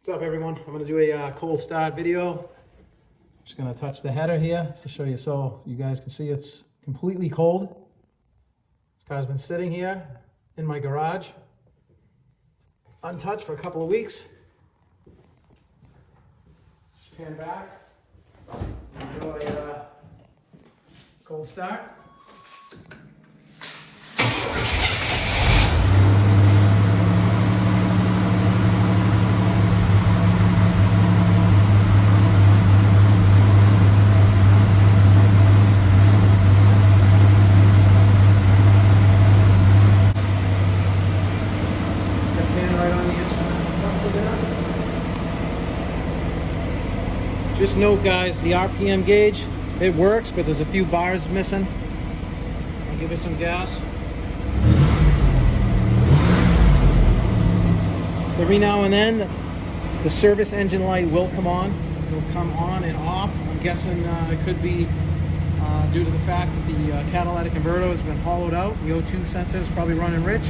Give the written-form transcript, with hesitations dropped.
What's up, everyone? I'm going to do a cold start video. Just going to touch the header here to show you so you guys can see it's completely cold. This car's been sitting here in my garage untouched for a couple of weeks. Just pan back. Enjoy cold start. Just note, guys, the RPM gauge, it works, but there's a few bars missing. I'll give it some gas. Every now and then, the service engine light will come on. It'll come on and off. I'm guessing it could be due to the fact that the catalytic converter has been hollowed out. The O2 sensor is probably running rich.